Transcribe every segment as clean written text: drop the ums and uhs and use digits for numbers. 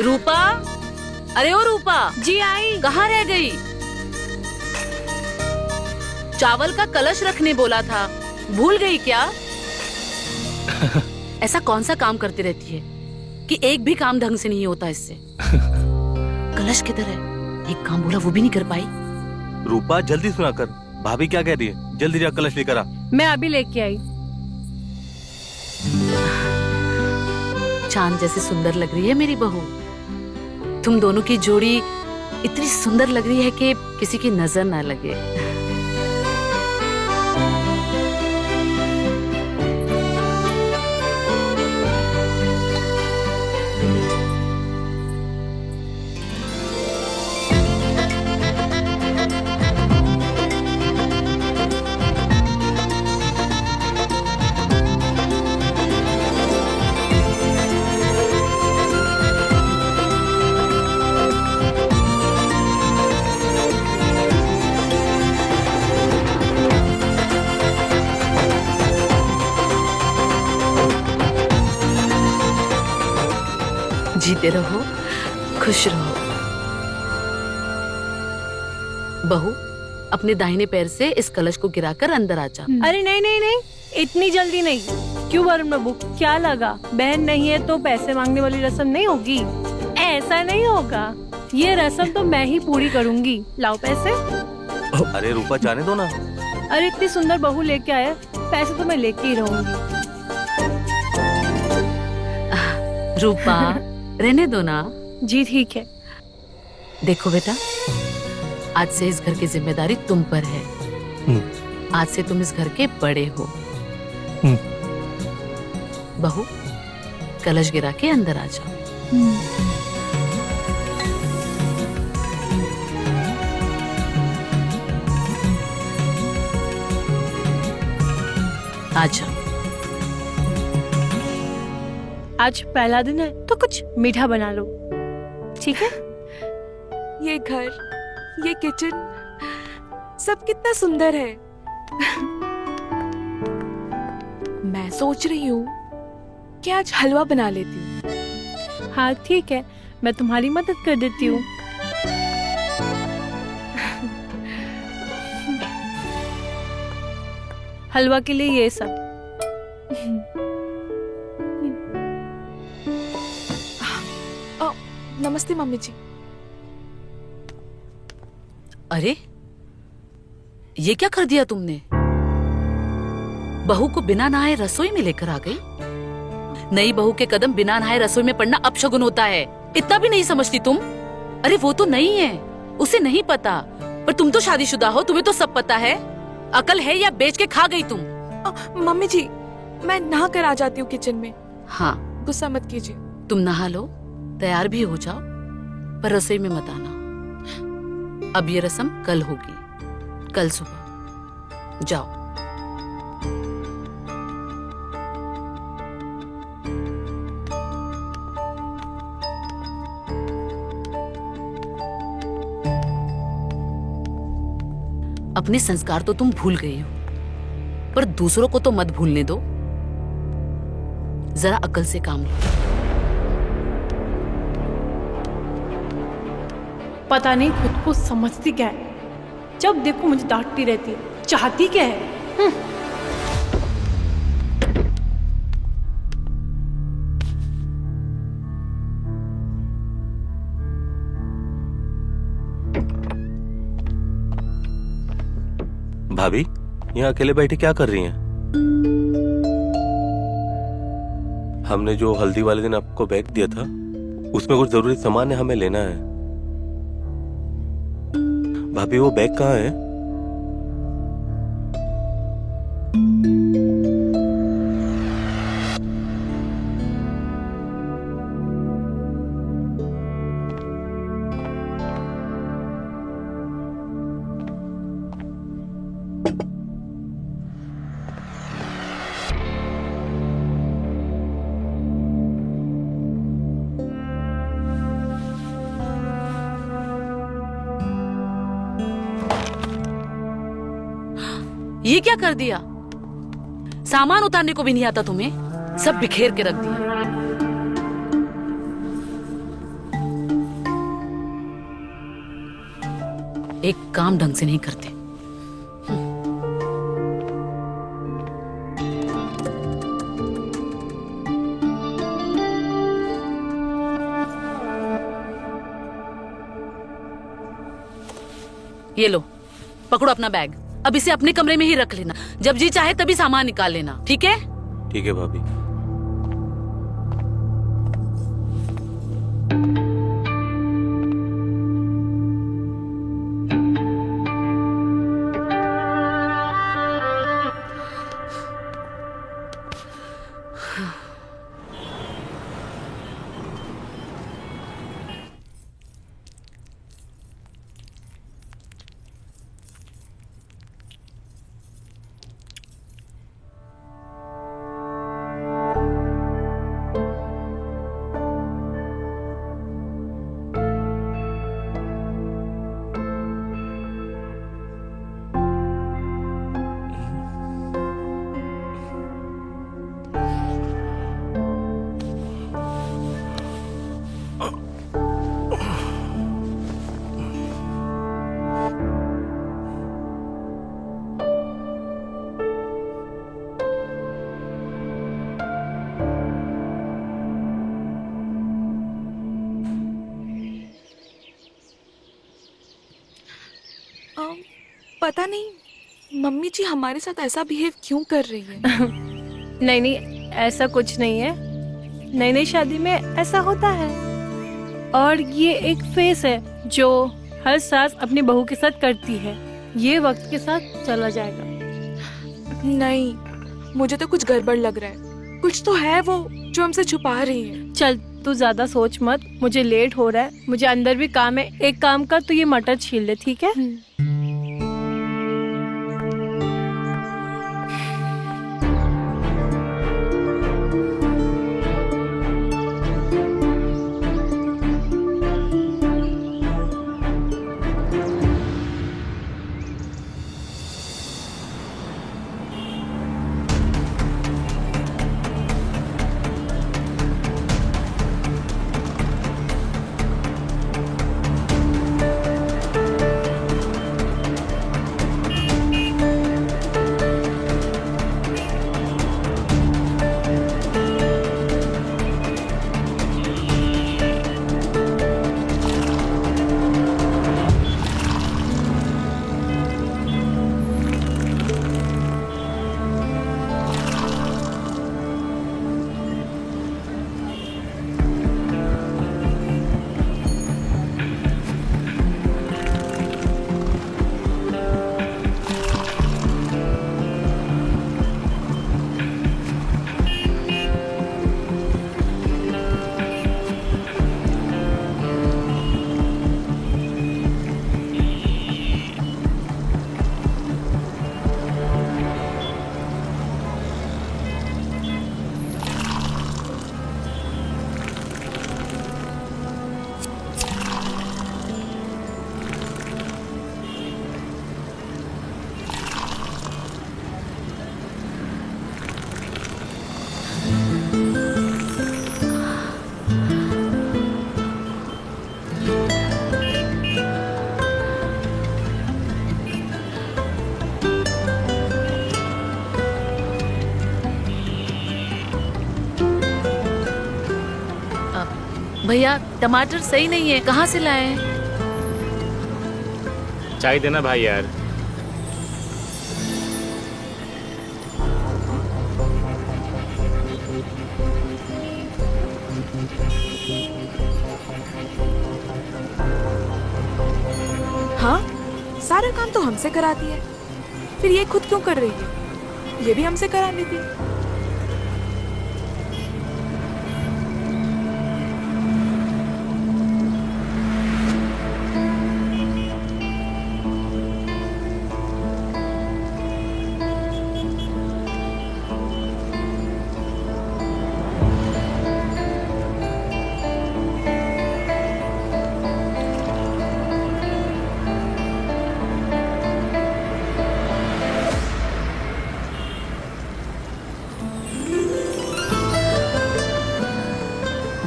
रूपा, अरे ओ रूपा। जी आई। कहाँ रह गई? चावल का कलश रखने बोला था, भूल गई क्या? ऐसा कौन सा काम करती रहती है कि एक भी काम ढंग से नहीं होता इससे। कलश किधर है? एक काम बोला वो भी नहीं कर पाई। रूपा जल्दी सुना कर, भाभी क्या कह रही है? जल्दी जा कलश लेकर आ। मैं अभी लेके आई। चांद जैसे सुंदर लग रही है मेरी बहू। तुम दोनों की जोड़ी इतनी सुंदर लग रही है कि किसी की नजर ना लगे। जीते रहो, खुश रहो। बहू, अपने दाहिने पैर से इस कलश को गिराकर अंदर आ जा। अरे नहीं नहीं नहीं, इतनी जल्दी नहीं। क्यों वरुण बाबू, क्या लगा बहन नहीं है तो पैसे मांगने वाली रस्म नहीं होगी? ऐसा नहीं होगा, ये रस्म तो मैं ही पूरी करूंगी। लाओ पैसे। अरे रूपा जाने दो ना। अरे इतनी सुंदर बहू लेके आया, पैसे तो मैं लेके ही रहूंगी। रूपा, रहने दो ना। जी ठीक है। देखो बेटा, आज से इस घर की जिम्मेदारी तुम पर है। आज से तुम इस घर के बड़े हो। बहू, कलश गिरा के अंदर आ जाओ। आ जाओ। आज पहला दिन है तो कुछ मीठा बना लो, ठीक है? ये घर, ये किचन, सब कितना सुंदर है। मैं सोच रही हूँ कि आज हलवा बना लेती हूँ। हाँ ठीक है, मैं तुम्हारी मदद कर देती हूँ। हलवा के लिए ये सब। नमस्ते मम्मी जी। अरे, ये क्या कर दिया तुमने? बहू को बिना नहाए रसोई में लेकर आ गई। नई बहू के कदम बिना नहाए रसोई में पड़ना अपशगुन होता है। इतना भी नहीं समझती तुम? अरे वो तो नहीं है, उसे नहीं पता, पर तुम तो शादीशुदा हो, तुम्हें तो सब पता है। अकल है या बेच के खा गई तुम? मम्मी जी, मैं नहा कर आ जाती हूँ किचन में। हाँ, गुस्सा मत कीजिए। तुम नहा लो, तैयार भी हो जाओ, पर रसोई में मत आना। अब ये रस्म कल होगी, कल सुबह। जाओ। अपने संस्कार तो तुम भूल गई हो, पर दूसरों को तो मत भूलने दो। जरा अकल से काम लो। पता नहीं खुद को समझती क्या है, जब देखो मुझे डांटती रहती है। चाहती क्या है? भाभी, यहाँ अकेले बैठे क्या कर रही हैं? हमने जो हल्दी वाले दिन आपको बैग दिया था, उसमें कुछ जरूरी सामान है, हमें लेना है। भाभी वो बैग कहाँ है? ये क्या कर दिया? सामान उतारने को भी नहीं आता तुम्हें? सब बिखेर के रख दिया। एक काम ढंग से नहीं करते। ये लो, पकड़ो अपना बैग। अब इसे अपने कमरे में ही रख लेना, जब जी चाहे तभी सामान निकाल लेना, ठीक है? ठीक है भाभी। पता नहीं मम्मी जी हमारे साथ ऐसा बिहेव क्यों कर रही है। नहीं नहीं, ऐसा कुछ नहीं है। नई नई शादी में ऐसा होता है, और ये एक फेस है जो हर सास अपनी बहू के साथ करती है। ये वक्त के साथ चला जाएगा। नहीं, मुझे तो कुछ गड़बड़ लग रहा है। कुछ तो है वो जो हमसे छुपा रही है। चल तू ज्यादा सोच मत, मुझे लेट हो रहा है, मुझे अंदर भी काम है। एक काम कर, तू ये मटर छील ले, ठीक है? भैया टमाटर सही नहीं है, कहाँ से लाए? चाय देना भाई यार। हाँ, सारा काम तो हमसे कराती है, फिर ये खुद क्यों कर रही है? ये भी हमसे करा लेती।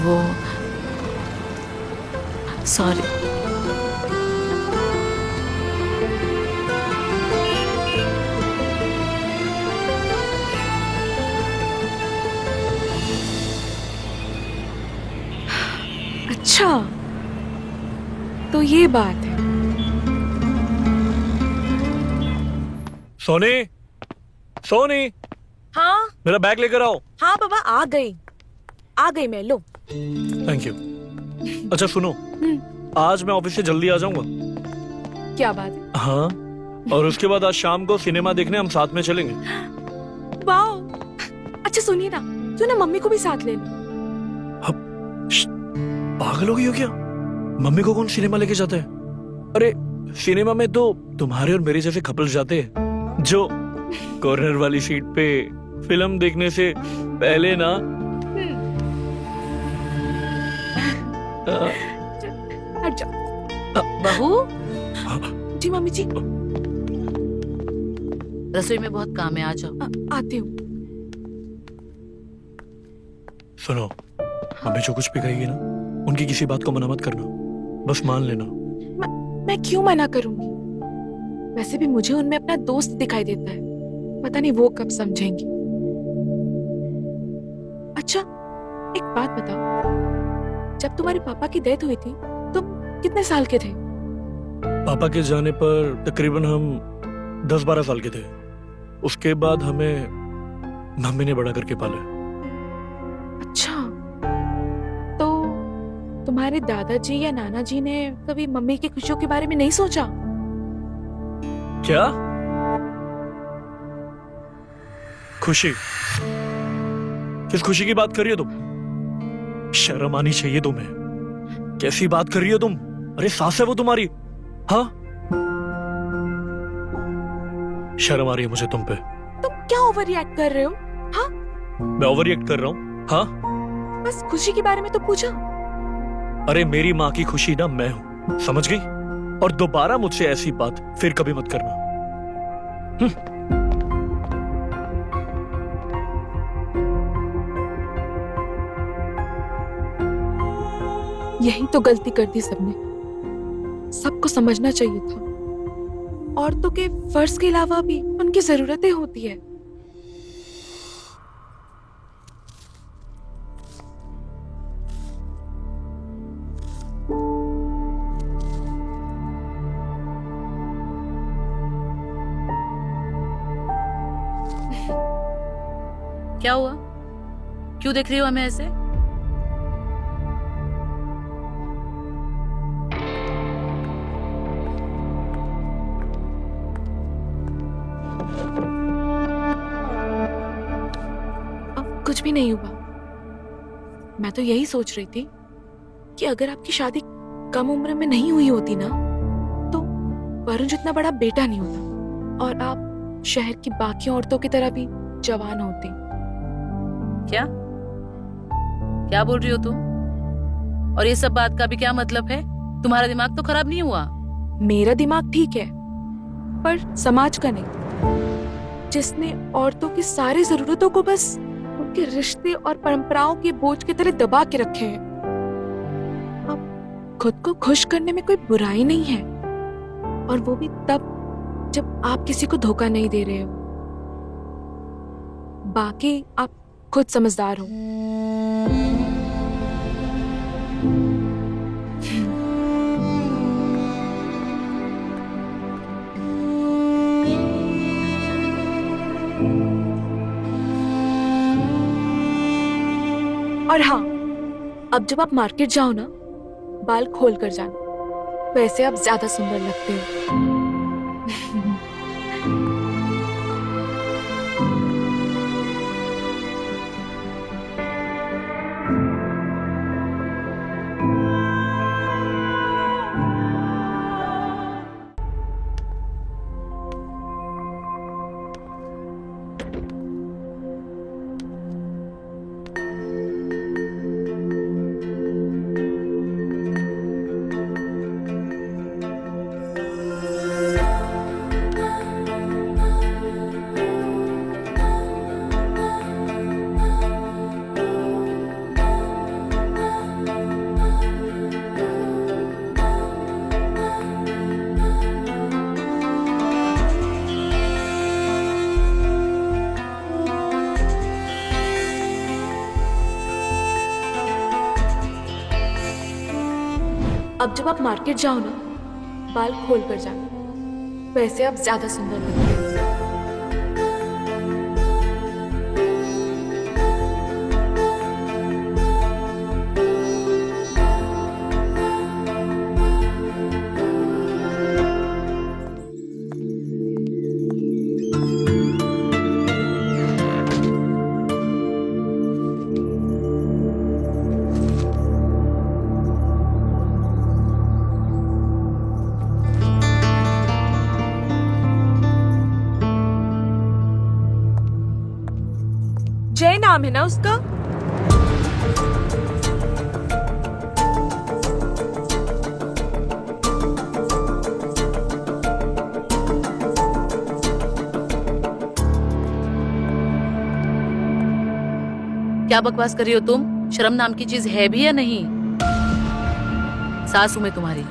वो सॉरी। अच्छा, तो ये बात है। सोनी, सोनी, हाँ मेरा बैग लेकर आओ। हाँ बाबा, आ गई मैं, लो। Thank you. अच्छा सुनो, आज मैं ऑफिस से जल्दी आ जाऊंगा। क्या बात है? हाँ, और उसके बाद आज शाम को सिनेमा देखने हम साथ में चलेंगे। वाओ, अच्छा सुनिए ना, क्यों ना मम्मी को भी साथ ले लो। पागल हो गई हो क्या? मम्मी को कौन सिनेमा लेके जाता है? अरे सिनेमा में तो तुम्हारे और मेरे जैसे कपल्स जाते हैं, जो कॉर्नर वाली सीट पे फिल्म देखने से पहले ना हट जाओ। बहू, जी मम्मी जी, रसोई में बहुत काम है, आ जाओ। आती हूँ। सुनो, मम्मी जो कुछ भी कहेगी ना, उनकी किसी बात को मना मत करना, बस मान लेना। मैं क्यों मना करूंगी? वैसे भी मुझे उनमें अपना दोस्त दिखाई देता है, पता नहीं वो कब समझेंगी। अच्छा, एक बात बताओ, जब तुम्हारे पापा की डेथ हुई थी तुम कितने साल के थे? पापा के जाने पर तकरीबन हम 10-12 साल के थे। उसके बाद हमें मम्मी ने बड़ा करके पाला। अच्छा, तो तुम्हारे दादाजी या नाना जी ने कभी मम्मी की खुशियों के बारे में नहीं सोचा? क्या खुशी? किस खुशी की बात कर रही हो तुम? शर्म आनी चाहिए तुम्हें। कैसी बात कर रही हो तुम? अरे सास है वो तुम्हारी। हाँ, शर्म आ रही है मुझे तुम पे। तुम क्या ओवर रिएक्ट कर रहे हो? हाँ, मैं ओवर रिएक्ट कर रहा हूँ? हाँ, बस खुशी के बारे में तो पूछा। अरे मेरी माँ की खुशी ना मैं हूं, समझ गई? और दोबारा मुझसे ऐसी बात फिर कभी मत करना। यही तो गलती कर दी सबने। सबको समझना चाहिए था, औरतों के फर्ज के अलावा भी उनकी जरूरतें होती है। क्या हुआ? क्यों देख रही हो हमें ऐसे? अब कुछ भी नहीं हुआ। मैं तो यही सोच रही थी कि अगर आपकी शादी कम उम्र में नहीं हुई होती ना, तो वरुण जितना बड़ा बेटा नहीं होता और आप शहर की बाकी औरतों की तरह भी जवान होती। क्या क्या बोल रही हो तुम? और ये सब बात का भी क्या मतलब है? तुम्हारा दिमाग तो खराब नहीं हुआ? मेरा दिमाग ठीक है, पर समाज का नहीं, जिसने औरतों की सारी जरूरतों को बस उनके रिश्ते और परंपराओं के बोझ के तले दबा के रखे हैं। अब खुद को खुश करने में कोई बुराई नहीं है, और वो भी तब जब आप किसी को धोखा नहीं दे रहे हो। बाकी आप खुद समझदार हो। और हाँ, अब जब आप मार्केट जाओ ना, बाल खोल कर जाना, वैसे आप ज्यादा सुंदर लगते हो। अब जब आप मार्केट जाओ ना, बाल खोल कर जाना, वैसे आप ज्यादा सुंदर लगते हैं। जय नाम है ना उसका? क्या बकवास कर रही हो तुम? शर्म नाम की चीज है भी या नहीं? सास हूं मैं तुम्हारी,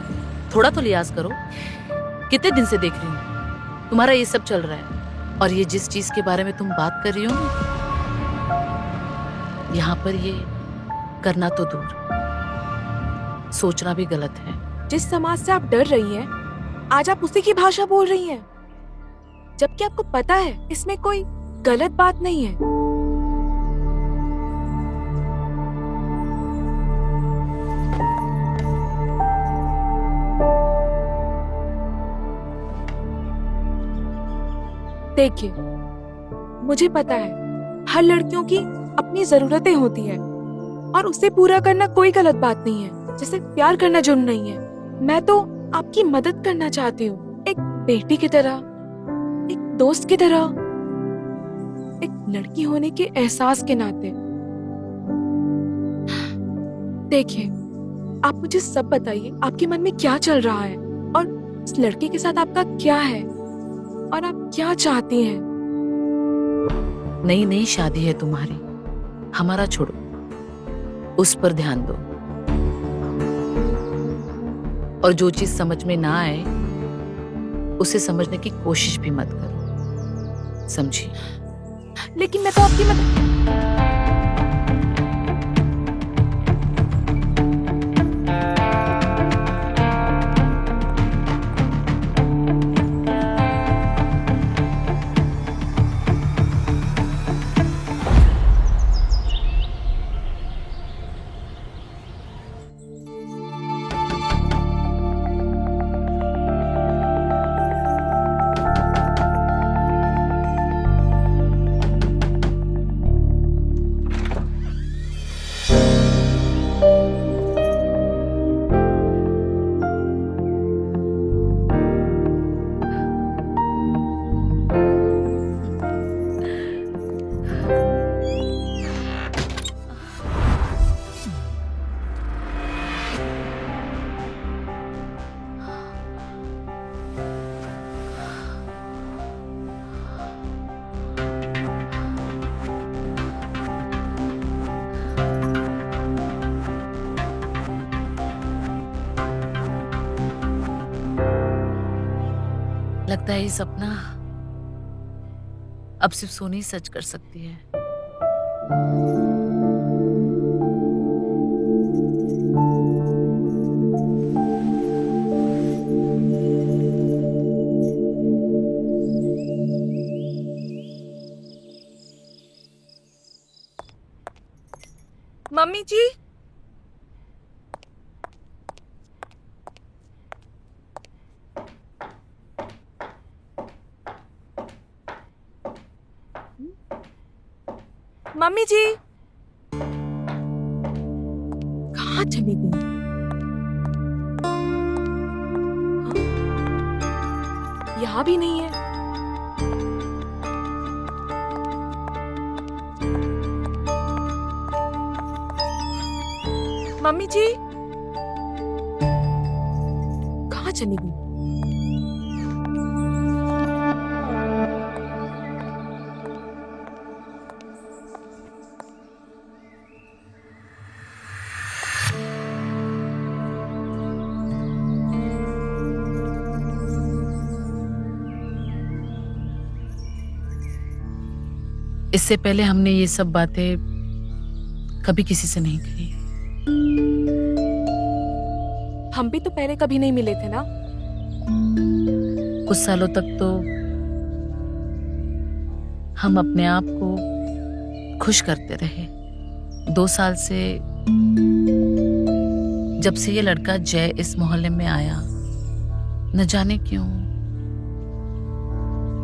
थोड़ा तो लिहाज करो। कितने दिन से देख रही हूँ तुम्हारा ये सब चल रहा है, और ये जिस चीज के बारे में तुम बात कर रही हो ना, यहाँ पर ये करना तो दूर, सोचना भी गलत है। जिस समाज से आप डर रही हैं, आज आप उसी की भाषा बोल रही हैं, जबकि आपको पता है इसमें कोई गलत बात नहीं है। देखिए, मुझे पता है हर लड़कियों की अपनी जरूरतें होती है, और उसे पूरा करना कोई गलत बात नहीं है, जैसे प्यार करना जुर्म नहीं है। मैं तो आपकी मदद करना चाहती हूँ, एक बेटी की तरह, एक दोस्त की तरह, एक लड़की होने के एहसास के नाते। देखिए, आप मुझे सब बताइए, आपके मन में क्या चल रहा है, और इस लड़के के साथ आपका क्या है, और आप क्या चाहती हैं? नई नई शादी है तुम्हारी, हमारा छोड़ो, उस पर ध्यान दो। और जो चीज समझ में ना आए उसे समझने की कोशिश भी मत करो, समझी? लेकिन मैं तो आपकी मदद। लगता है ये सपना अब सिर्फ सोनी सच कर सकती है। मम्मी जी, मम्मी जी, कहाँ चली गई? हाँ? यहाँ भी नहीं है। मम्मी जी, कहाँ चली गई? इससे पहले हमने ये सब बातें कभी किसी से नहीं कही। हम भी तो पहले कभी नहीं मिले थे ना। कुछ सालों तक तो हम अपने आप को खुश करते रहे। 2 साल से, जब से ये लड़का जय इस मोहल्ले में आया, न जाने क्यों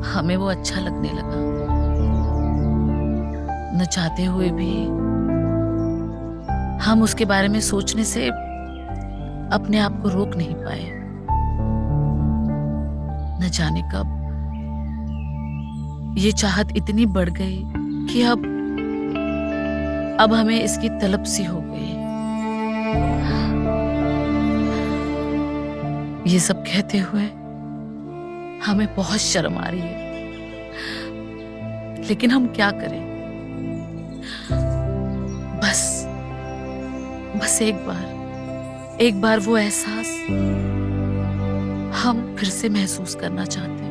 हमें वो अच्छा लगने लगा। न चाहते हुए भी हम उसके बारे में सोचने से अपने आप को रोक नहीं पाए। न जाने कब ये चाहत इतनी बढ़ गई कि अब हमें इसकी तलब सी हो गई। ये सब कहते हुए हमें बहुत शर्म आ रही है, लेकिन हम क्या करें। बस एक बार वो एहसास हम फिर से महसूस करना चाहते हैं।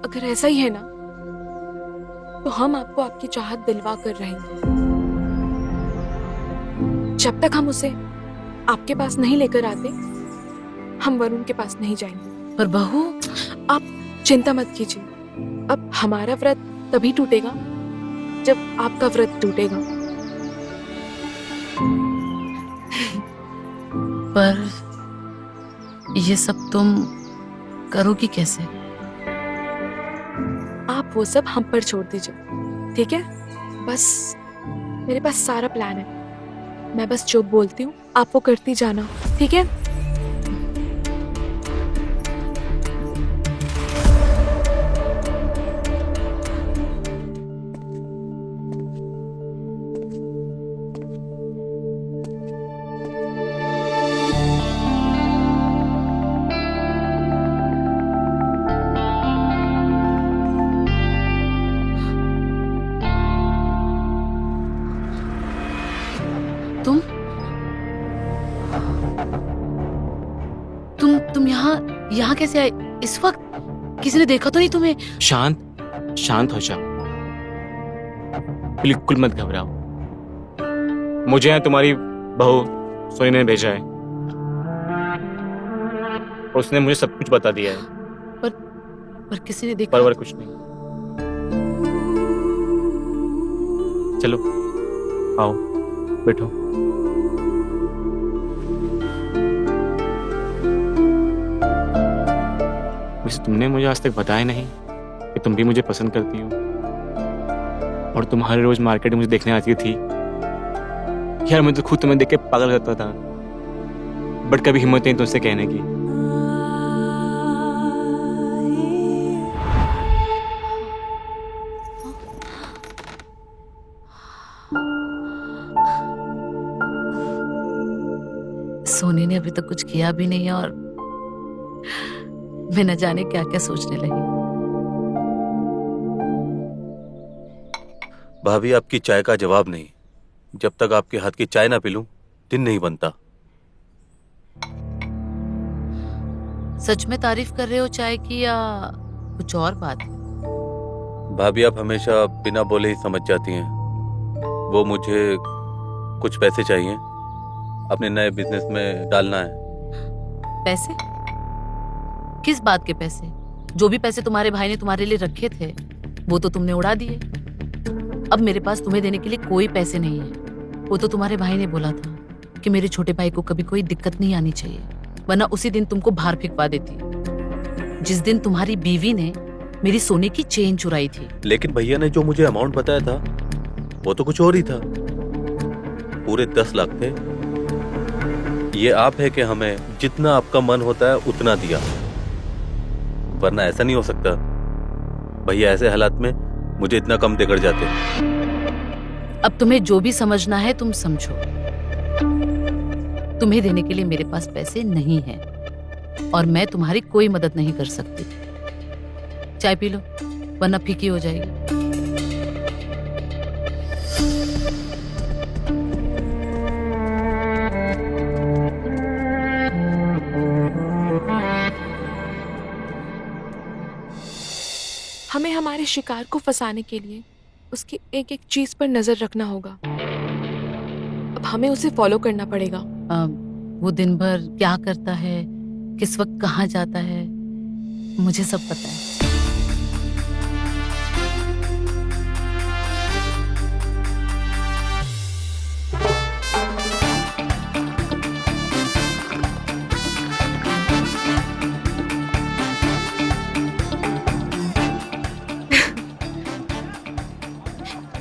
अगर ऐसा ही है ना, तो हम आपको आपकी चाहत दिलवा कर रहेंगे। जब तक हम उसे आपके पास नहीं लेकर आते, हम वरुण के पास नहीं जाएंगे। पर बहू, आप चिंता मत कीजिए। अब हमारा व्रत तभी टूटेगा जब आपका व्रत टूटेगा। पर ये सब तुम करोगी कैसे? आप वो सब हम पर छोड़ दीजिए, ठीक है? बस मेरे पास सारा प्लान है। मैं बस जो बोलती हूँ आप वो करती जाना, ठीक है? तुम यहाँ कैसे आए इस वक्त? किसी ने देखा तो नहीं तुम्हें? शांत हो जा, बिल्कुल मत घबराओ। मुझे यहाँ तुम्हारी बहू सोनी ने भेजा है और उसने मुझे सब कुछ बता दिया है। पर किसी ने देखा? पर कुछ नहीं। चलो आओ बैठो। वैसे तुमने मुझे आज तक बताया नहीं कि तुम भी मुझे पसंद करती हो, और तुम हर रोज मार्केट में मुझे देखने आती थी। यार मैं तो खुद तुम्हें देख के पागल करता था, बट कभी हिम्मत नहीं तुमसे कहने की। सोनी ने अभी तक कुछ किया भी नहीं है और मैं न जाने क्या क्या सोचने लगी। भाभी, आपकी चाय का जवाब नहीं। जब तक आपके हाथ की चाय ना पी लूं, दिन नहीं बनता। सच में तारीफ कर रहे हो चाय की या कुछ और बात है? भाभी, आप हमेशा बिना बोले ही समझ जाती हैं। वो मुझे कुछ पैसे चाहिए, अपने नए बिजनेस में डालना है। पैसे? किस बात के पैसे? जो भी पैसे तुम्हारे भाई ने तुम्हारे लिए रखे थे वो तो तुमने उड़ा दिए। अब मेरे पास तुम्हें देने के लिए कोई पैसे नहीं है। वो तो तुम्हारे भाई ने बोला था कि मेरे छोटे भाई को कभी कोई दिक्कत नहीं आनी चाहिए, वरना उसी दिन तुमको बाहर फेंकवा देती, जिस दिन तुम्हारी बीवी ने मेरी सोने की चेन चुराई थी। लेकिन भैया ने जो मुझे अमाउंट बताया था वो तो कुछ और ही था। पूरे 10 लाख थे। ये आप है कि हमें जितना आपका मन होता है उतना दिया, वरना ऐसा नहीं हो सकता। भैया ऐसे हालात में मुझे इतना कम देकर जाते। अब तुम्हें जो भी समझना है तुम समझो। तुम्हें देने के लिए मेरे पास पैसे नहीं हैं और मैं तुम्हारी कोई मदद नहीं कर सकती। चाय पी लो वरना फीकी हो जाएगी। हमें हमारे शिकार को फंसाने के लिए उसकी एक एक चीज पर नजर रखना होगा। हमें उसे फॉलो करना पड़ेगा। वो दिन भर क्या करता है, किस वक्त कहाँ जाता है, मुझे सब पता है।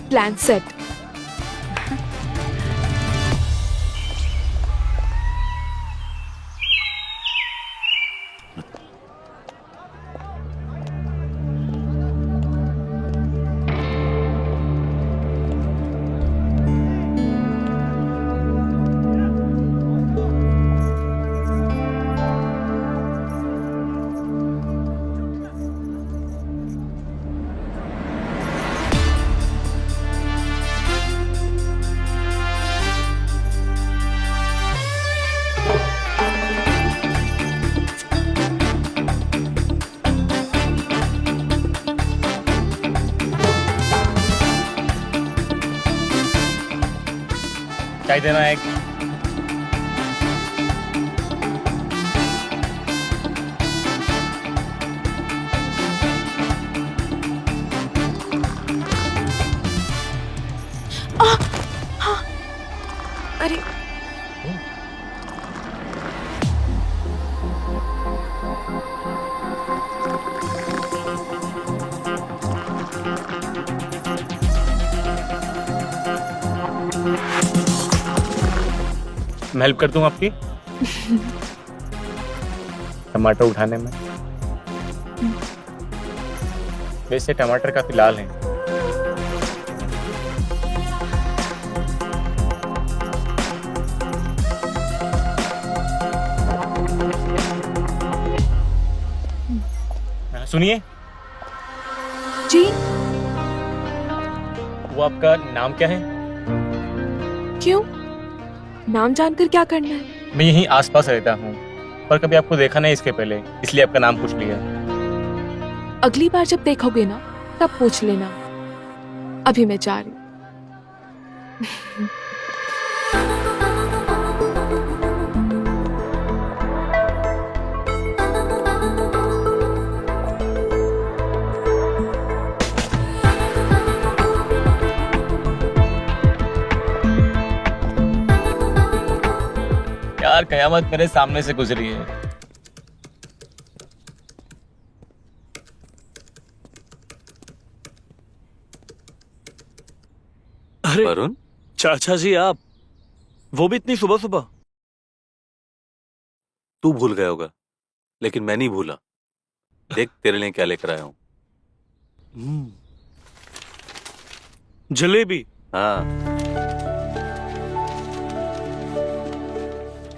Plan set. चाय देना एक। अरे मैं हेल्प कर दूं आपकी टमाटर उठाने में। वैसे टमाटर काफी लाल हैं। सुनिए, जी, वो आपका नाम क्या है? क्यों? नाम जानकर क्या करना है? मैं यहीं आसपास रहता हूँ, पर कभी आपको देखा नहीं इसके पहले, इसलिए आपका नाम पूछ लिया। अगली बार जब देखोगे ना तब पूछ लेना। अभी मैं जा रही हूँ। यार कयामत मेरे सामने से गुजरी है। अरे वरुण, चाचा जी, आप वो भी इतनी सुबह सुबह? तू भूल गया होगा, लेकिन मैं नहीं भूला। देख तेरे लिए क्या लेकर आया हूँ। जलेबी? हाँ,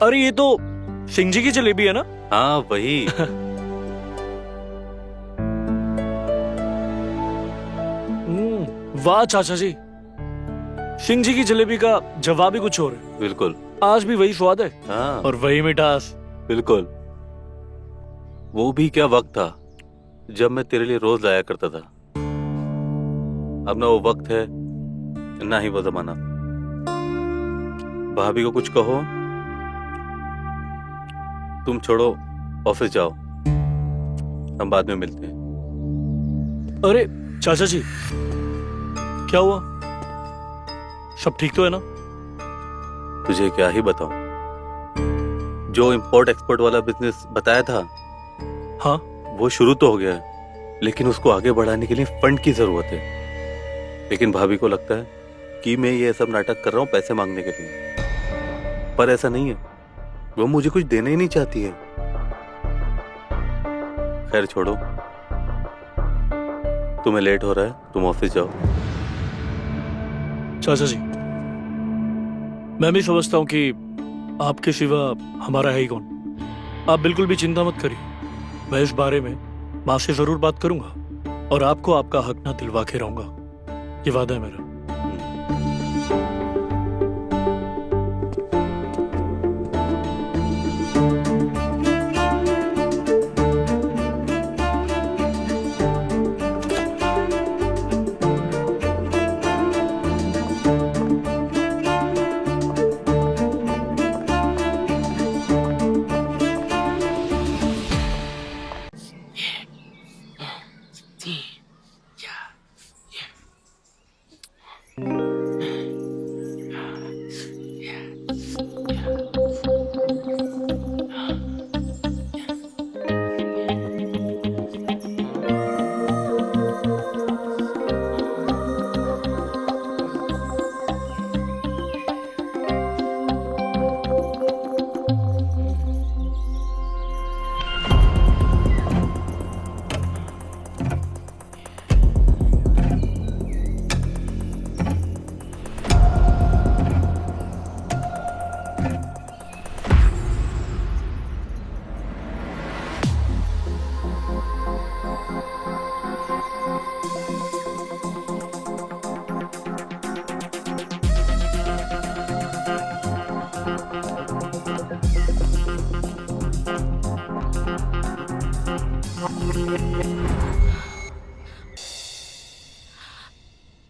अरे ये तो सिंह जी की जलेबी है ना? हाँ वही। वाह चाचा जी, सिंह जी की जलेबी का जवाब ही कुछ और है। बिल्कुल। आज भी वही स्वाद है हाँ और वही मिठास। बिल्कुल। वो भी क्या वक्त था जब मैं तेरे लिए रोज लाया करता था। अब ना वो वक्त है, ना ही वो जमाना। भाभी को कुछ कहो, तुम छोड़ो, ऑफिस जाओ, हम बाद में मिलते हैं। अरे चाचा जी, क्या हुआ? सब ठीक तो है ना? तुझे क्या ही बताऊं, जो इंपोर्ट एक्सपोर्ट वाला बिजनेस बताया था, हाँ, वो शुरू तो हो गया है, लेकिन उसको आगे बढ़ाने के लिए फंड की जरूरत है। लेकिन भाभी को लगता है कि मैं ये सब नाटक कर रहा हूँ पैसे मांगने के लिए, पर ऐसा नहीं है। वो मुझे कुछ देना ही नहीं चाहती है। खैर छोड़ो, तुम्हें लेट हो रहा है, तुम ऑफिस जाओ। चाचा जी, मैं भी समझता हूँ कि आपके सिवा हमारा है ही कौन। आप बिल्कुल भी चिंता मत करिए, मैं इस बारे में माँ से जरूर बात करूंगा और आपको आपका हक ना दिलवा के रहूंगा। ये वादा है मेरा।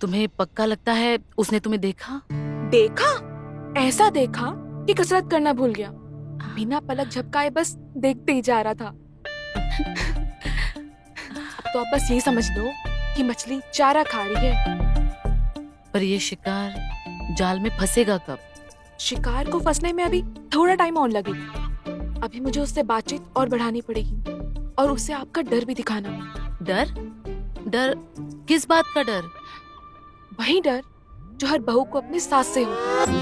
तुम्हें पक्का लगता है उसने तुम्हें देखा? देखा? ऐसा देखा कि कसरत करना भूल गया। बिना पलक झपकाए बस देखते ही जा रहा था। अब तो आप बस यही समझ लो कि मछली चारा खा रही है। पर ये शिकार जाल में फंसेगा कब? शिकार को फंसने में अभी थोड़ा टाइम और लगेगा। अभी मुझे उससे बातचीत और बढ़ानी पड़ेगी और उसे आपका डर भी दिखाना है। डर? डर किस बात का डर? वही डर जो हर बहू को अपनी सास से होता है।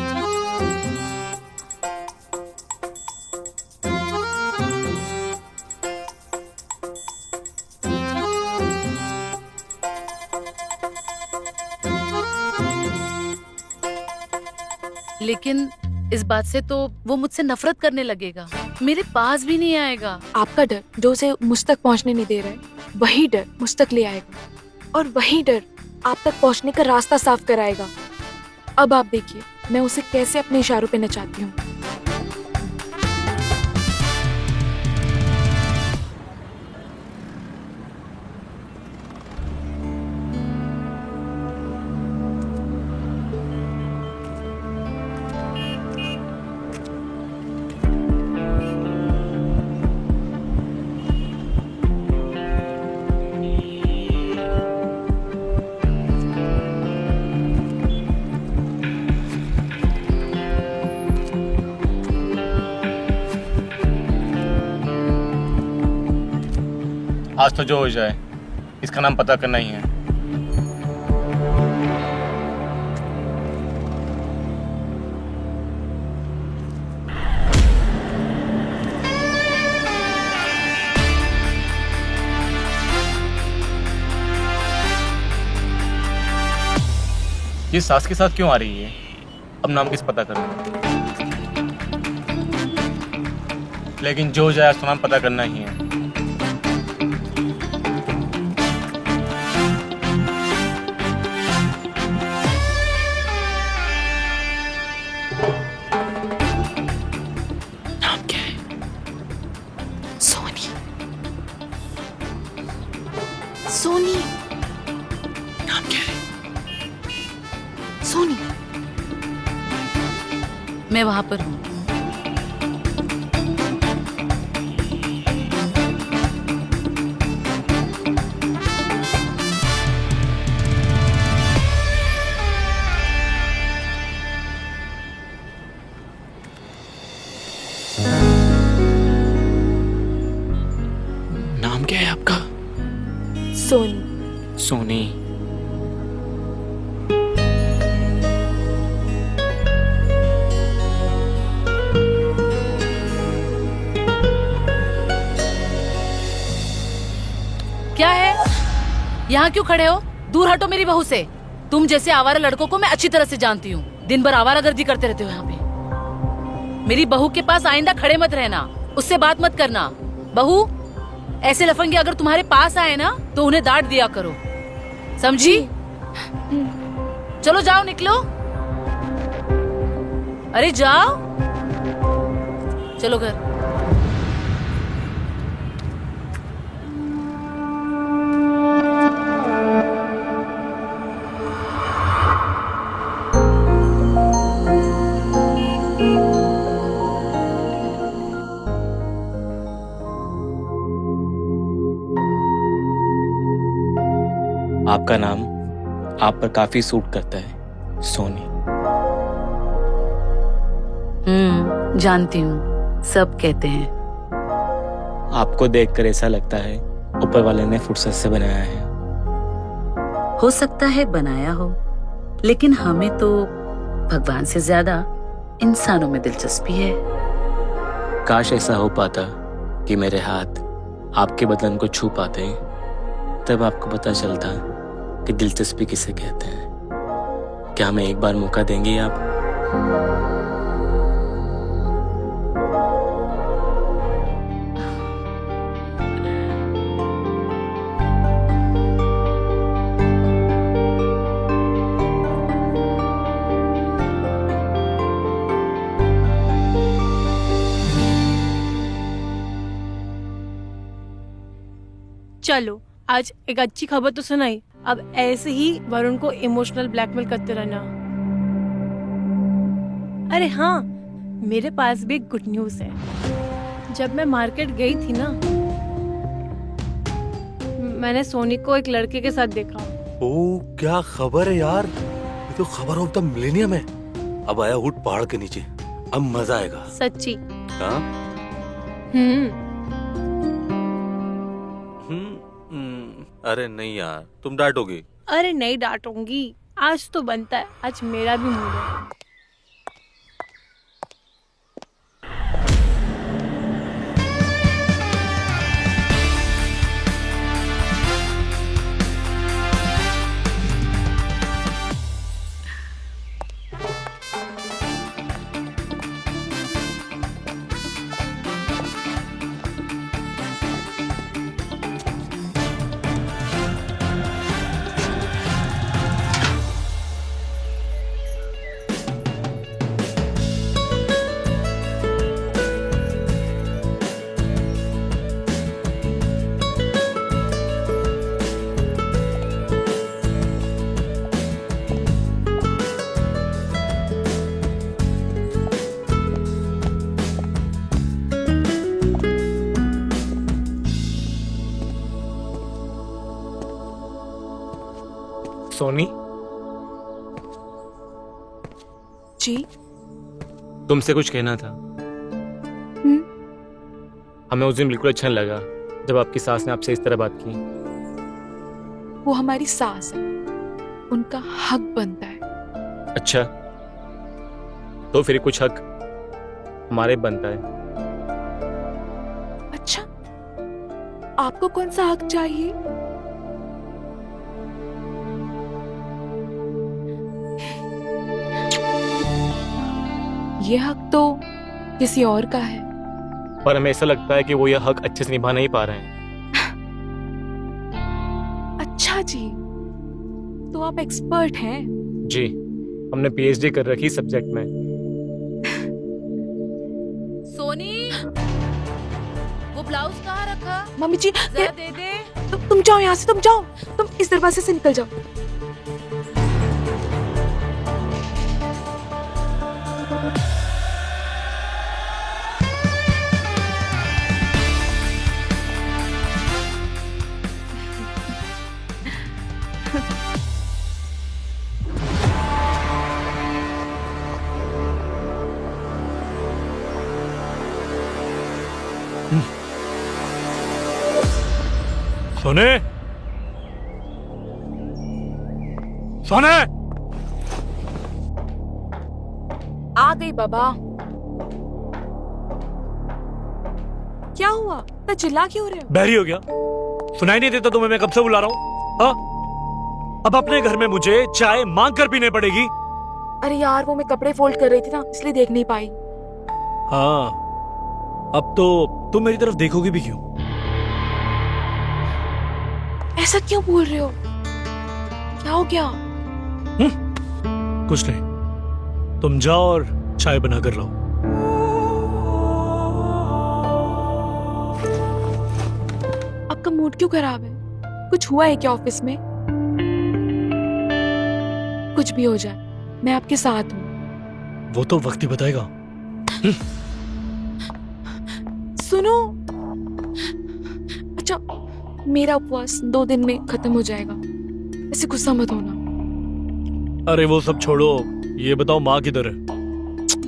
लेकिन इस बात से तो वो मुझसे नफरत करने लगेगा, मेरे पास भी नहीं आएगा। आपका डर जो उसे मुझ तक पहुंचने नहीं दे रहा है, वही डर मुझ तक ले आएगा और वही डर आप तक पहुंचने का रास्ता साफ कराएगा। अब आप देखिए मैं उसे कैसे अपने इशारों पे नचाती हूँ। आज तो जो हो जाए, इसका नाम पता करना ही है। ये सास के साथ क्यों आ रही है? अब नाम किस पता करना? लेकिन जो हो जाए, आज तो नाम पता करना ही है। सोनी। नाम क्या है? सोनी। मैं वहां पर हूँ। नाम क्या है आपका? सोनी। सोनी। क्या है? यहाँ क्यों खड़े हो? दूर हटो मेरी बहू से। तुम जैसे आवारा लड़कों को मैं अच्छी तरह से जानती हूँ। दिन भर आवारागर्दी करते रहते हो यहाँ पे। मेरी बहू के पास आइंदा खड़े मत रहना, उससे बात मत करना। बहू, ऐसे लफंगे अगर तुम्हारे पास आए ना तो उन्हें डांट दिया करो, समझी? चलो जाओ, निकलो। अरे जाओ, चलो घर। आपका नाम आप पर काफी सूट करता है। सोनी। जानती हूँ, सब कहते हैं। आपको देखकर ऐसा लगता है ऊपर वाले ने फुर्सत से बनाया है। हो सकता है बनाया हो, लेकिन हमें तो भगवान से ज्यादा इंसानों में दिलचस्पी है। काश ऐसा हो पाता कि मेरे हाथ आपके बदन को छू पाते, तब आपको पता चलता कि दिलचस्पी किसे कहते हैं। क्या हमें एक बार मौका देंगे आप? चलो आज एक अच्छी खबर तो सुनाई, अब ऐसे ही वरुण को इमोशनल ब्लैकमेल करते रहना। अरे हाँ, मेरे पास भी एक गुड न्यूज है। जब मैं मार्केट गई थी ना, मैंने सोनी को एक लड़के के साथ देखा। ओ क्या खबर है यार, ये तो खबर ऑफ द मिलेनियम है। अब आया ऊँट पहाड़ के नीचे, अब मजा आएगा। सच्ची? हाँ? अरे नहीं यार, तुम डांटोगे। अरे नहीं डांटूंगी, आज तो बनता है, आज मेरा भी मूड है। सोनी, जी? तुमसे कुछ कहना था। हमें उस दिन बिल्कुल अच्छा नहीं लगा जब आपकी सास ने आपसे इस तरह बात की। वो हमारी सास है, उनका हक बनता है। अच्छा, तो फिर कुछ हक हमारे बनता है। अच्छा, आपको कौन सा हक चाहिए? ये हक तो किसी और का है। पर हमें ऐसा लगता है कि वो यह हक अच्छे से निभा नहीं पा रहे हैं। अच्छा जी, तो आप एक्सपर्ट हैं? जी, हमने पीएचडी कर रखी सब्जेक्ट में। सोनी, वो ब्लाउज कहाँ रखा? मम्मी जी, जरा दे दे। तुम जाओ यहाँ से, तुम जाओ, तुम इस दरवाजे से निकल जाओ। सोने, सोने, आ गई बाबा। क्या हुआ, तो चिल्ला क्यों रहे हो? बहरी हो गया? सुनाई नहीं देता तुम्हें मैं कब से बुला रहा हूँ? हाँ? अब अपने घर में मुझे चाय मांग कर पीने पड़ेगी। अरे यार, वो मैं कपड़े फोल्ड कर रही थी ना, इसलिए देख नहीं पाई। हाँ, अब तो तुम मेरी तरफ देखोगी भी क्यों? ऐसा क्यों बोल रहे हो? क्या हो गया? कुछ नहीं, तुम जाओ और चाय बना कर लाओ। आपका मूड क्यों खराब है? कुछ हुआ है क्या ऑफिस में? कुछ भी हो जाए, मैं आपके साथ हूँ। वो तो वक्त ही बताएगा। सुनो, अच्छा, मेरा उपवास 2 दिन में खत्म हो जाएगा, ऐसे गुस्सा मत होना। अरे वो सब छोड़ो, ये बताओ माँ किधर है?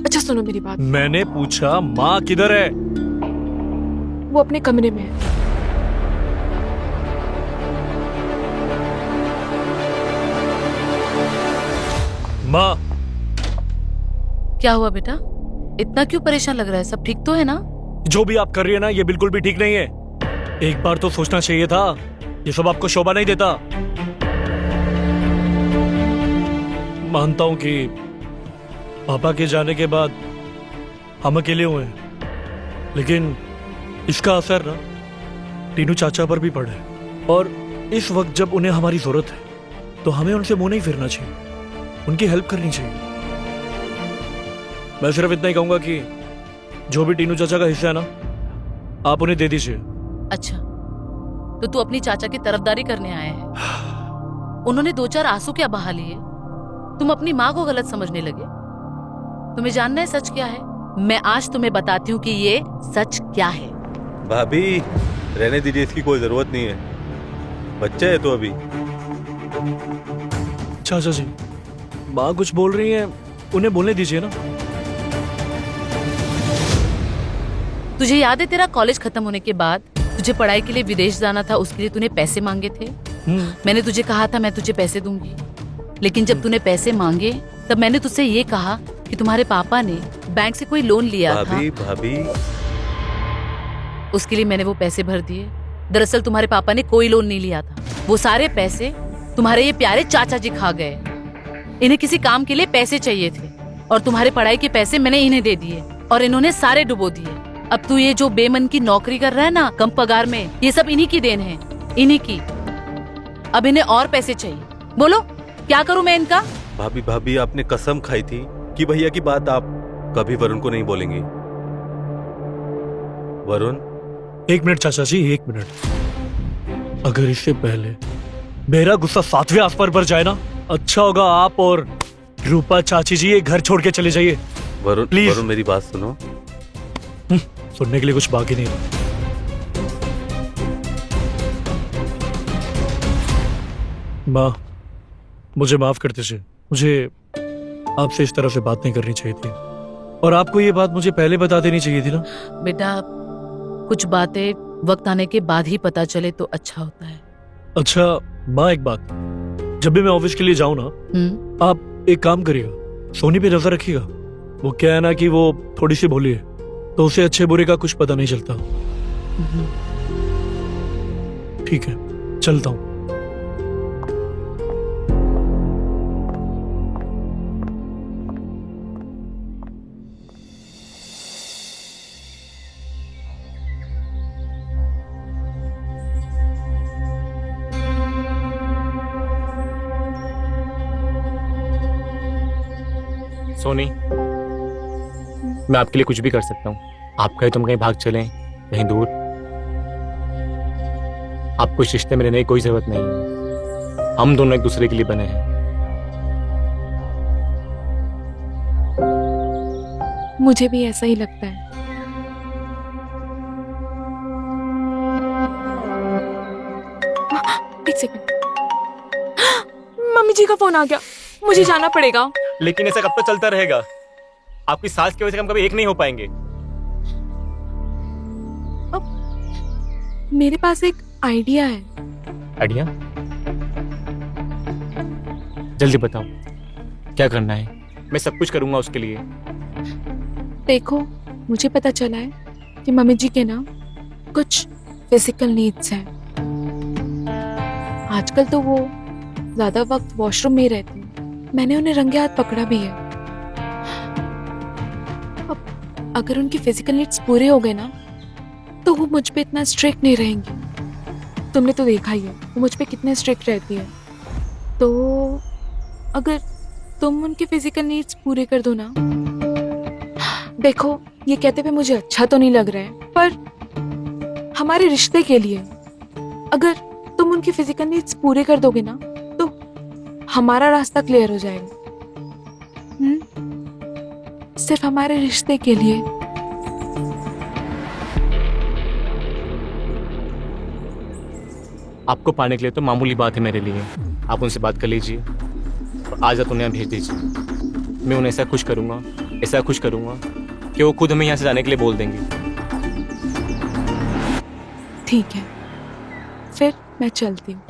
अच्छा सुनो मेरी बात, मैंने पूछा माँ किधर है? वो अपने कमरे में है। माँ, क्या हुआ बेटा? इतना क्यों परेशान लग रहा है? सब ठीक तो है ना? जो भी आप कर रही है ना, ये बिल्कुल भी ठीक नहीं है। एक बार तो सोचना चाहिए था, ये सब आपको शोभा नहीं देता। मानता हूं कि पापा के जाने के बाद हम अकेले हुए हैं, लेकिन इसका असर ना टीनू चाचा पर भी पड़ा है। और इस वक्त जब उन्हें हमारी जरूरत है तो हमें उनसे मुंह नहीं फेरना चाहिए, उनकी हेल्प करनी चाहिए। मैं सिर्फ इतना ही कहूंगा कि जो भी टीनू चाचा का हिस्सा है ना, आप उन्हें दे दीजिए। अच्छा, तो तू अपनी चाचा की तरफदारी करने आया है? उन्होंने 2-4 आंसू क्या बहा लिए? तुम अपनी माँ को गलत समझने लगे। तुम्हें जानना है सच क्या है? मैं आज तुम्हें बताती हूँ कि ये सच क्या है। भाभी रहने दीजिए, इसकी कोई जरूरत नहीं है, बच्चा है तो अभी। चाचा जी, माँ कुछ बोल रही हैं, उन्हें बोलने दीजिए ना। तुझे याद है तेरा कॉलेज खत्म होने के बाद तुझे पढ़ाई के लिए विदेश जाना था, उसके लिए तूने पैसे मांगे थे। मैंने तुझे कहा था मैं तुझे पैसे दूंगी, लेकिन जब तूने पैसे मांगे तब मैंने तुझसे ये कहा कि तुम्हारे पापा ने बैंक से कोई लोन लिया था। भाभी उसके लिए मैंने वो पैसे भर दिए। दरअसल तुम्हारे पापा ने कोई लोन नहीं लिया था, वो सारे पैसे तुम्हारे ये प्यारे चाचा जी खा गए। इन्हें किसी काम के लिए पैसे चाहिए थे और तुम्हारे पढ़ाई के पैसे मैंने इन्हें दे दिए और इन्होंने सारे डुबो दिए। अब तू ये जो बेमन की नौकरी कर रहा है ना, कम पगार में, ये सब इन्हीं की देन है, इन्हीं की। अब इन्हें और पैसे चाहिए। बोलो क्या करूं मैं इनका? भाभी आपने कसम खाई थी कि भैया की बात आप कभी वरुण को नहीं बोलेंगी। वरुण, 1 मिनट चाचा जी, 1 मिनट। अगर इससे पहले मेरा गुस्सा 7वें आसमान पर जाए ना, अच्छा होगा आप और रूपा चाची जी ये घर छोड़ के चले जाइए। वरुण Please. वरुण मेरी बात सुनो। सुनने के लिए कुछ बाकी नहीं रहा। माँ, मुझे माफ कर दीजिए, मुझे आपसे इस तरह से बात नहीं करनी चाहिए थी, और आपको ये बात मुझे पहले बता देनी चाहिए थी ना। बेटा, कुछ बातें वक्त आने के बाद ही पता चले तो अच्छा होता है। अच्छा माँ, एक बात, जब भी मैं ऑफिस के लिए जाऊँ ना, आप एक काम करिएगा, सोनी पे नजर रखिएगा। वो क्या है ना कि वो थोड़ी सी भोली है, तो उसे अच्छे बुरे का कुछ पता नहीं चलता। ठीक है, चलता हूँ। सोनी, मैं आपके लिए कुछ भी कर सकता हूँ। आप कहीं तुम कहीं भाग चलें, कहीं दूर, आपको इस रिश्ते में रहने की कोई जरूरत नहीं है। हम दोनों एक दूसरे के लिए बने हैं। मुझे भी ऐसा ही लगता है। एक सेकंड, मम्मी जी का फोन आ गया, मुझे जाना पड़ेगा। लेकिन ऐसा कब तक चलता रहेगा? आपकी सास की वजह से हम कभी एक नहीं हो पाएंगे। मेरे पास एक आइडिया है। आइडिया? जल्दी बताओ, क्या करना है? मैं सब कुछ करूंगा उसके लिए। देखो, मुझे पता चला है कि मम्मी जी के ना कुछ फिजिकल नीड्स हैं। आजकल तो वो ज्यादा वक्त वॉशरूम में ही रहती हैं। मैंने उन्हें रंगे हाथ पकड़ा भी है। अब अगर उनकी फिजिकल नीड्स पूरे हो गए ना, तो वो मुझ पे इतना स्ट्रिक्ट नहीं रहेंगी। तुमने तो देखा ही है वो मुझ पे कितने स्ट्रिक्ट रहती है। तो अगर तुम उनकी फिजिकल नीड्स पूरे कर दो ना, देखो ये कहते हुए मुझे अच्छा तो नहीं लग रहा है, पर हमारे रिश्ते के लिए अगर तुम उनकी फिजिकल नीड्स पूरे कर दोगे ना, तो हमारा रास्ता क्लियर हो जाएगा। सिर्फ हमारे रिश्ते के लिए। आपको पाने के लिए तो मामूली बात है मेरे लिए। आप उनसे बात कर लीजिए। और आज रात उन्हें यहाँ भेज दीजिए। मैं उन्हें ऐसा खुश करूँगा कि वो खुद हमें यहाँ से जाने के लिए बोल देंगे। ठीक है, फिर मैं चलती हूँ।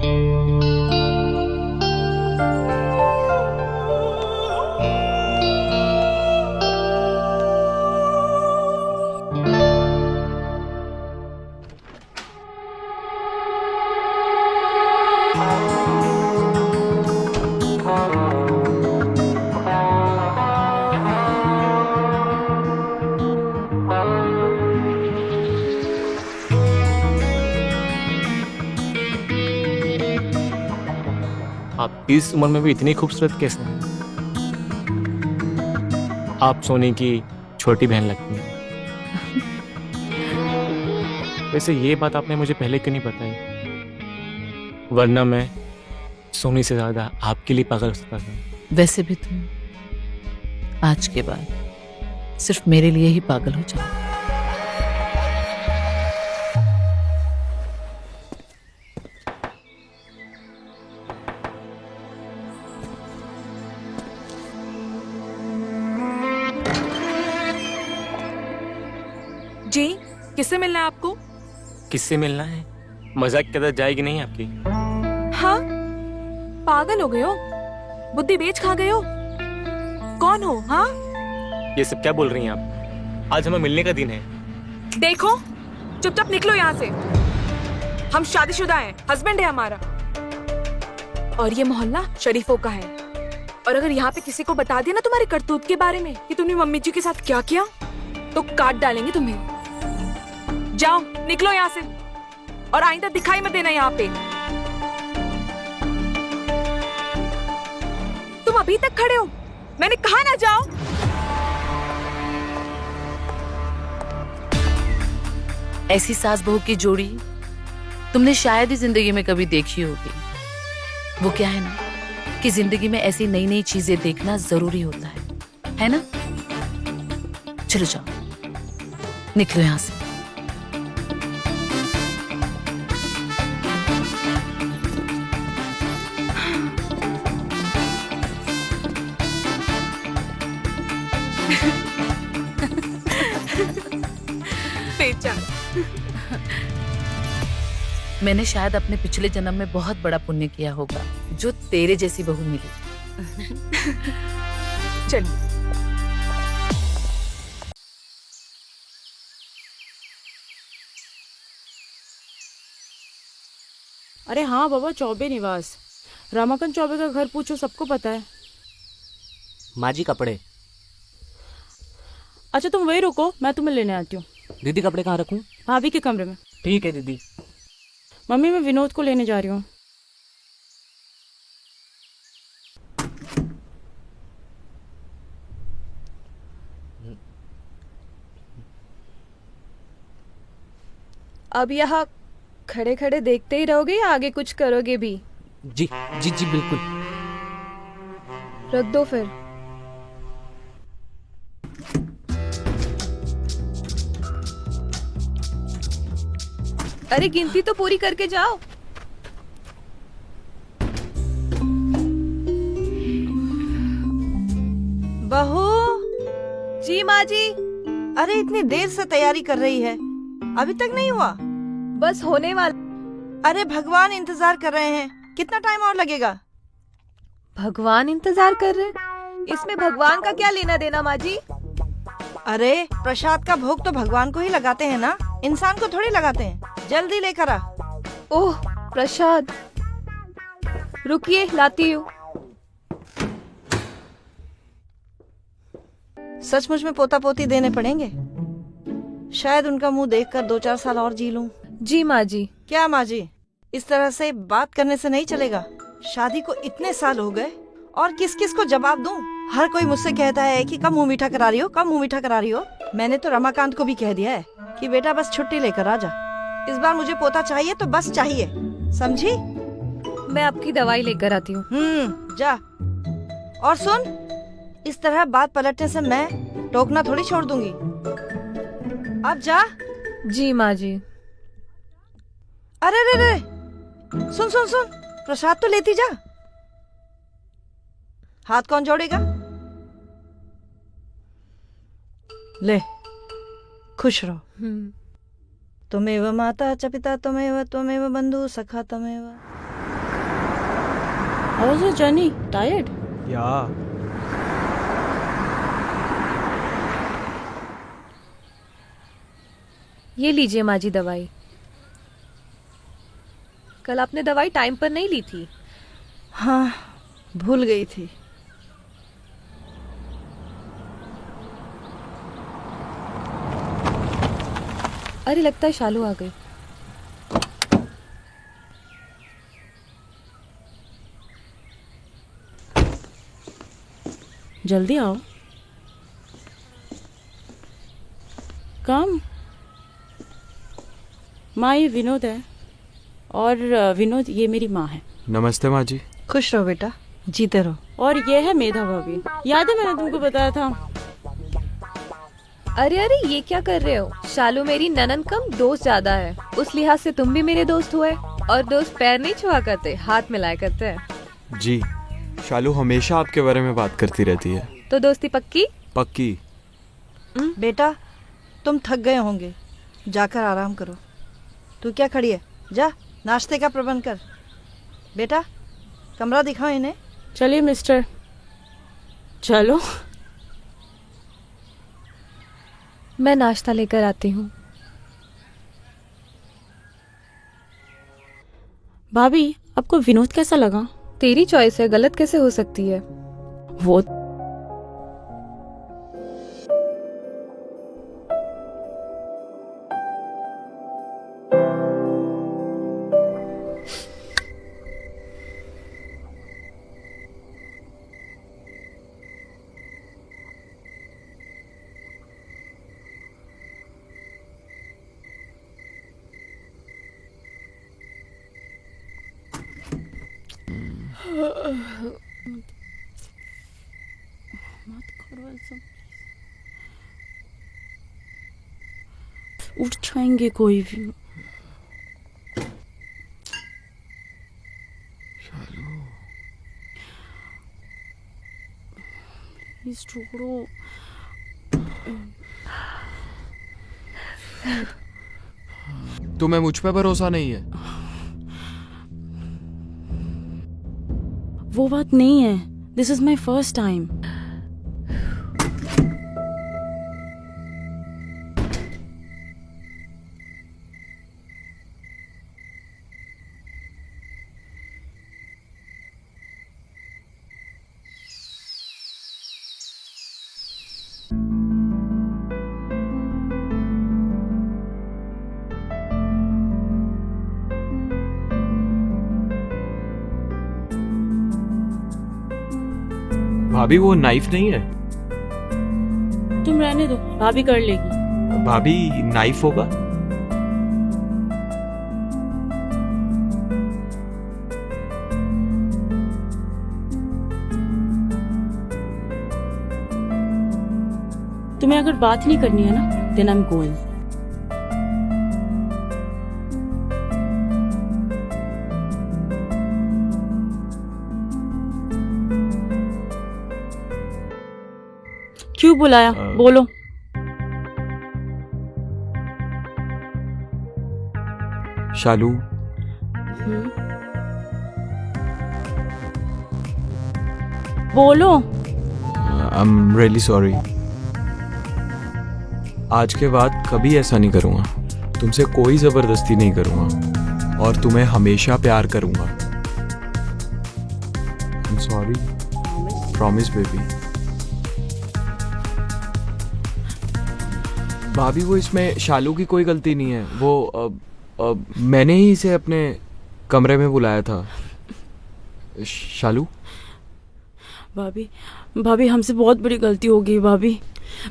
आप इस उम्र में भी इतनी खूबसूरत कैसे हैं? आप सोनी की छोटी बहन लगती हैं। वैसे ये बात आपने मुझे पहले क्यों नहीं बताई? वरना मैं सोनी से ज्यादा आपके लिए पागल हो सकता था। वैसे भी तुम आज के बाद सिर्फ मेरे लिए ही पागल हो जाओ। जी, किससे मिलना है आपको? किससे मिलना है? मजाक की आदत जाएगी नहीं आपकी? हाँ, पागल हो गए हो? बुद्धि बेच खा गए हो? कौन हो? हाँ, ये सब क्या बोल रही हैं आप? आज हमें मिलने का दिन है। देखो, चुपचाप निकलो यहाँ से। हम शादीशुदा हैं, हस्बैंड है हमारा, और ये मोहल्ला शरीफों का है। और अगर यहाँ पे किसी को बता दिया ना तुम्हारे करतूत के बारे में कि तुमने मम्मी जी के साथ क्या किया, तो काट डालेंगे तुम्हें। जाओ, निकलो यहाँ से, और आइंदा दिखाई मत देना यहाँ पे। तुम अभी तक खड़े हो? मैंने कहा ना जाओ। ऐसी सास बहू की जोड़ी तुमने शायद ही जिंदगी में कभी देखी होगी। वो क्या है ना कि जिंदगी में ऐसी नई नई चीजें देखना जरूरी होता है ना? चलो जाओ, निकलो यहां से। बेचारा। मैंने शायद अपने पिछले जन्म में बहुत बड़ा पुण्य किया होगा जो तेरे जैसी बहू मिली। चलिए। अरे हाँ बाबा, चौबे निवास। रमाकांत चौबे का घर पूछो, सबको पता है। माँ जी कपड़े। अच्छा तुम वही रुको, मैं तुम्हें लेने आती हूँ। दीदी कपड़े कहाँ रखूँ? भाभी के कमरे में। ठीक है दीदी। मम्मी मैं विनोद को लेने जा रही हूँ। अब यहाँ खड़े खड़े देखते ही रहोगे या आगे कुछ करोगे भी? जी जी जी बिल्कुल। रख दो फिर। अरे गिनती तो पूरी करके जाओ। बहू जी माँ जी। अरे इतनी देर से तैयारी कर रही है, अभी तक नहीं हुआ? बस होने वाला। अरे भगवान इंतजार कर रहे हैं, कितना टाइम और लगेगा? भगवान इंतजार कर रहे हैं? इसमें भगवान का क्या लेना देना माँ जी? अरे प्रसाद का भोग तो भगवान को ही लगाते हैं ना, इंसान को थोड़ी लगाते हैं। जल्दी लेकर आ। ओह प्रसाद, रुकिए लाती हूँ। सचमुच में पोता पोती देने पड़ेंगे। शायद उनका मुंह देखकर 2-4 साल और जी लूं। जी माँ जी। क्या माँ जी, इस तरह से बात करने से नहीं चलेगा। शादी को इतने साल हो गए और किस किस को जवाब दूं? हर कोई मुझसे कहता है कि कब मुंह मीठा करा रही हो, कब मुंह मीठा करा रही हो। मैंने तो रमाकांत को भी कह दिया है कि बेटा बस छुट्टी लेकर आ जा। इस बार मुझे पोता चाहिए तो बस चाहिए, समझी? मैं आपकी दवाई लेकर आती हूँ। जा। और सुन, इस तरह बात पलटने से मैं टोकना थोड़ी छोड़ दूंगी। अब जा। जी माँ जी। अरे रे रे, सुन सुन सुन, प्रसाद तो लेती जा। हाथ कौन जोड़ेगा? ले, खुश रहो। त्वमेव माता च पिता त्वमेव बंधु सखा त्वमेव। How was your journey? Tired? Yeah. ये लीजिए माँ जी दवाई। कल आपने दवाई टाइम पर नहीं ली थी। हाँ, भूल गई थी। अरे लगता है शालू आ गई। जल्दी आओ। कम। माँ ये विनोद है और विनोद ये मेरी माँ है। नमस्ते माँ जी। खुश रहो बेटा, जीते रहो। और ये है मेधा भाभी। याद है मैंने तुमको बताया था। अरे अरे ये क्या कर रहे हो? शालू मेरी ननन कम दोस्त ज्यादा है, उस लिहाज से तुम भी मेरे दोस्त हुए। और दोस्त पैर नहीं छुआ करते, हाथ मिलाया करते हैं। जी, शालू हमेशा आपके बारे में बात करती रहती है। तो दोस्ती पक्की? पक्की। बेटा तुम थक गए होंगे, जाकर आराम करो। तू क्या खड़ी है, जा नाश्ते का प्रबंध कर। बेटा कमरा दिखाओ इन्हें। चलिए मिस्टर, चलो। मैं नाश्ता लेकर आती हूँ। भाभी आपको विनोद कैसा लगा? तेरी चॉइस है, गलत कैसे हो सकती है? वो मत करो ऐसा। उठ जाएंगे कोई भी। प्लीज छोड़ो। तुम्हें मुझ पे भरोसा नहीं है? वो बात नहीं है। This is my first time. भाभी वो नाइफ नहीं है? तुम रहने दो, भाभी कर लेगी। भाभी नाइफ होगा? तुम्हें अगर बात नहीं करनी है ना, देन आई एम गोइंग। क्यों बुलाया? बोलो। शालू, बोलो। I am really sorry. आज के बाद कभी ऐसा नहीं करूंगा। तुमसे कोई जबरदस्ती नहीं करूंगा और तुम्हें हमेशा प्यार करूंगा। I am sorry. Promise baby. भाभी वो इसमें शालू की कोई गलती नहीं है। वो मैंने ही इसे अपने कमरे में बुलाया था। शालू। भाभी, भाभी हमसे बहुत बड़ी गलती हो गई। भाभी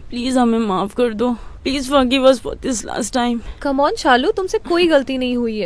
प्लीज हमें माफ कर दो। Please forgive us for this last time. Come on Shalu, तुमसे कोई गलती नहीं हुई है।